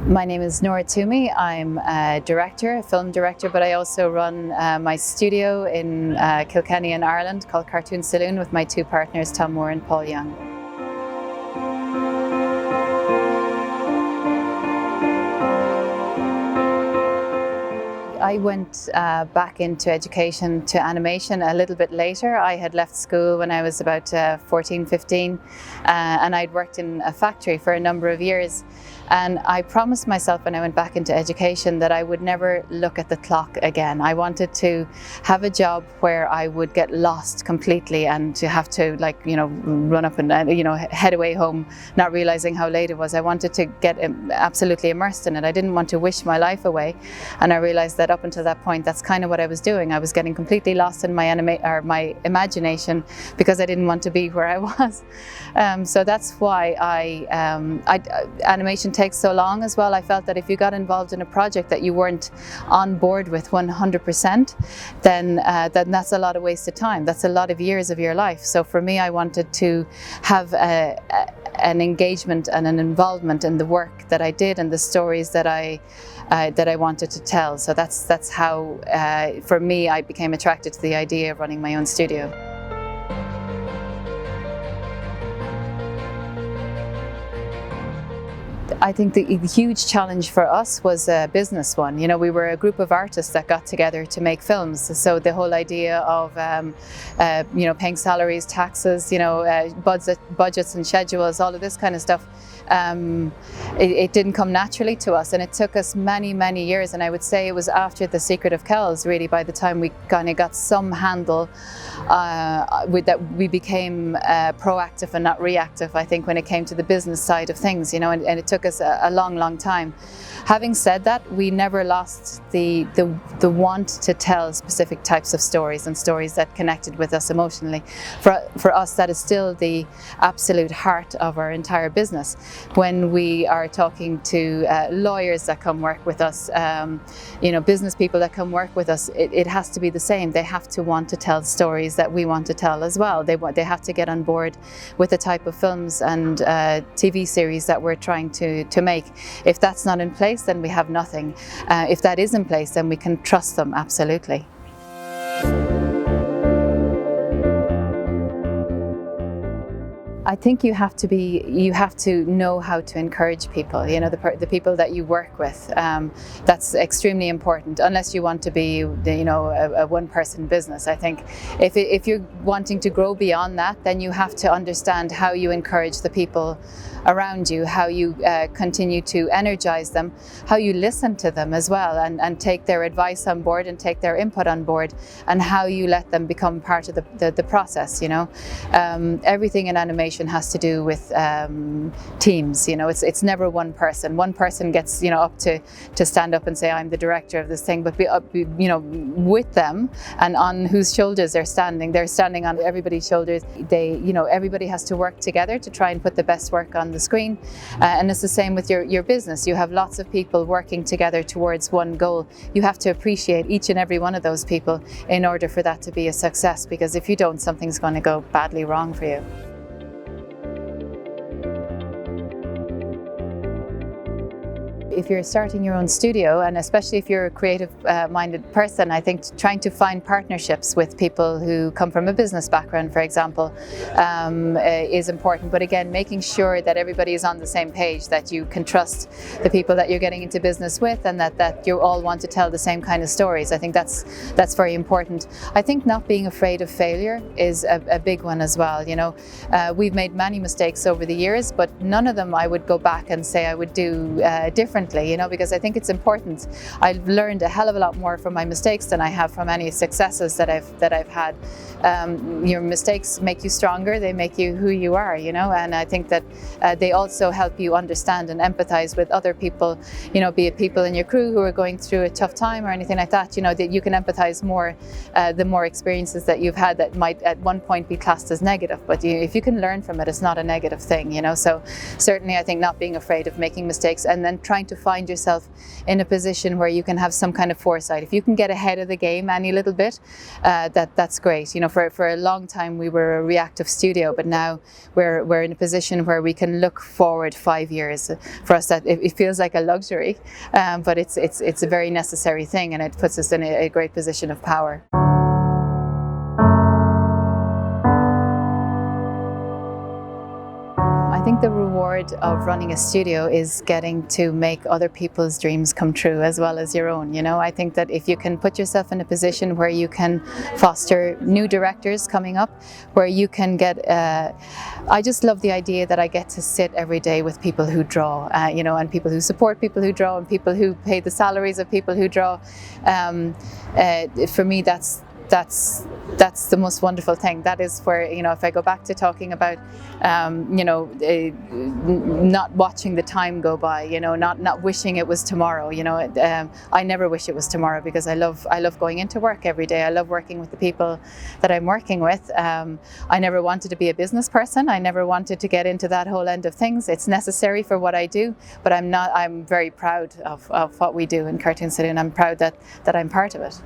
My name is Nora Twomey. I'm a director, a film director, but I also run my studio in Kilkenny in Ireland called Cartoon Saloon with my two partners, Tom Moore and Paul Young. I went back into education to animation a little bit later. I had left school when I was about 14, 15 and I'd worked in a factory for a number of years. And I promised myself when I went back into education that I would never look at the clock again. I wanted to have a job where I would get lost completely and to have to run up and head away home, not realizing how late it was. I wanted to get absolutely immersed in it. I didn't want to wish my life away. And I realized that up until that point, that's kind of what I was doing. I was getting completely lost in my imagination because I didn't want to be where I was. So that's why animation takes so long as well. I felt that if you got involved in a project that you weren't on board with 100%, then that's a lot of wasted time. That's a lot of years of your life. So for me, I wanted to have an engagement and an involvement in the work that I did and the stories that I wanted to tell. So that's how, for me, I became attracted to the idea of running my own studio. I think the huge challenge for us was a business one. You know, we were a group of artists that got together to make films. So the whole idea of, paying salaries, taxes, budgets and schedules, all of this kind of stuff, it didn't come naturally to us, and it took us many, many years. And I would say it was after The Secret of Kells, really, by the time we kind of got some handle with that, we became proactive and not reactive, I think, when it came to the business side of things, and it took us a long, long time. Having said that, we never lost the want to tell specific types of stories and stories that connected with us emotionally. For us, that is still the absolute heart of our entire business. When we are talking to lawyers that come work with us, business people that come work with us, it has to be the same. They have to want to tell stories that we want to tell as well. They have to get on board with the type of films and TV series that we're trying to make. If that's not in place, then we have nothing. If that is in place, then we can trust them, absolutely. I think you have to know how to encourage people, the people that you work with. That's extremely important, unless you want to be, a one-person business. I think if you're wanting to grow beyond that, then you have to understand how you encourage the people around you, how you continue to energize them, how you listen to them as well, and take their advice on board and take their input on board, and how you let them become part of the process. Everything in animation has to do with teams. It's never one person. One person gets up to stand up and say, I'm the director of this thing, but with them and on whose shoulders they're standing on everybody's shoulders. Everybody has to work together to try and put the best work on the screen, and it's the same with your business. You have lots of people working together towards one goal. You have to appreciate each and every one of those people in order for that to be a success, because if you don't, something's going to go badly wrong for you. If you're starting your own studio, and especially if you're a creative-minded person, I think trying to find partnerships with people who come from a business background, for example, is important. But again, making sure that everybody is on the same page, that you can trust the people that you're getting into business with, and that you all want to tell the same kind of stories. I think that's very important. I think not being afraid of failure is a big one as well. We've made many mistakes over the years, but none of them I would go back and say I would do differently. Because I think it's important. I've learned a hell of a lot more from my mistakes than I have from any successes that I've had. Your mistakes make you stronger. They make you who you are. And I think that they also help you understand and empathize with other people. Be it people in your crew who are going through a tough time or anything like that. That you can empathize more the more experiences that you've had that might at one point be classed as negative. But if you can learn from it, it's not a negative thing. So certainly, I think not being afraid of making mistakes and then trying to to find yourself in a position where you can have some kind of foresight. If you can get ahead of the game any little bit, that's great. You know, for a long time we were a reactive studio, but now we're in a position where we can look forward 5 years. For us, that it feels like a luxury, but it's a very necessary thing, and it puts us in a great position of power. I think the reward of running a studio is getting to make other people's dreams come true as well as your own. You know, I think that if you can put yourself in a position where you can foster new directors coming up, where you can get, I just love the idea that I get to sit every day with people who draw, you know, and people who support people who draw, and people who pay the salaries of people who draw. For me, that's the most wonderful thing. That is where, you know, if I go back to talking about, you know, not watching the time go by, you know, not wishing it was tomorrow. You know, I never wish it was tomorrow, because I love going into work every day. I love working with the people that I'm working with. I never wanted to be a business person. I never wanted to get into that whole end of things. It's necessary for what I do, but I'm very proud of what we do in Cartoon Saloon. I'm proud that I'm part of it.